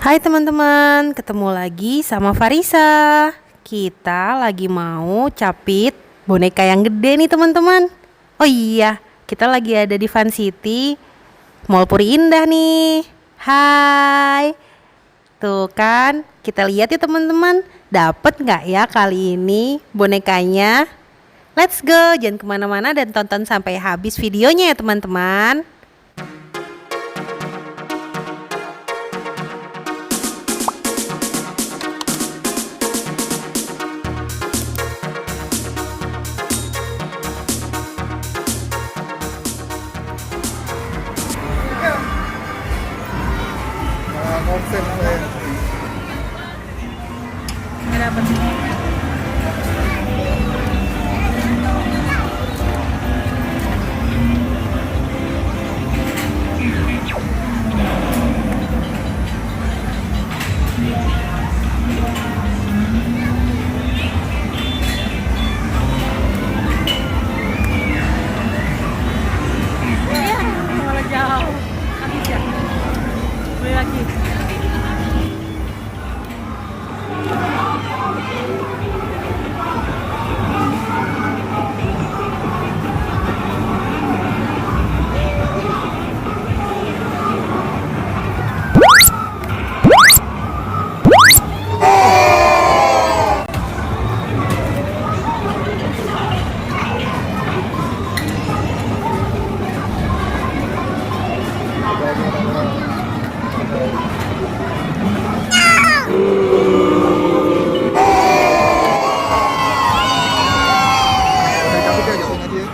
Hai teman-teman, ketemu lagi sama Farisa. Kita lagi mau capit boneka yang gede nih teman-teman. Oh iya, kita lagi ada di Fun City, Mall Puri Indah nih. Hai, tuh kan, kita lihat ya teman-teman, dapet nggak ya kali ini bonekanya? Let's go, jangan kemana-mana dan tonton sampai habis videonya ya teman-teman. Konsen saya. Malah jauh, habis ya. Beli lagi. Tapi kayak jatuhin aja.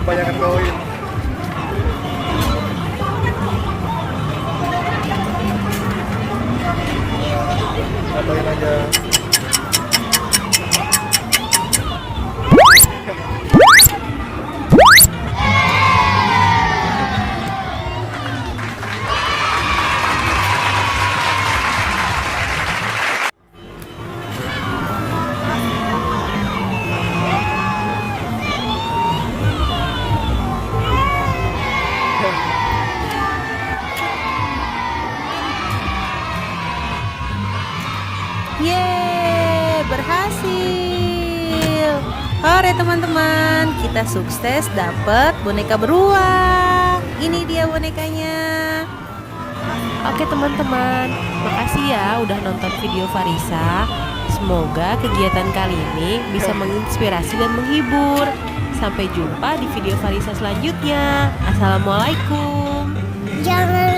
Kebanyakan koin. Jatuhin aja. Yeay, berhasil. Hore teman-teman, kita sukses dapat boneka beruang. Ini dia bonekanya. Oke teman-teman, makasih ya udah nonton video Farisa. Semoga kegiatan kali ini bisa menginspirasi dan menghibur. Sampai jumpa di video Farisa selanjutnya. Assalamualaikum. Jangan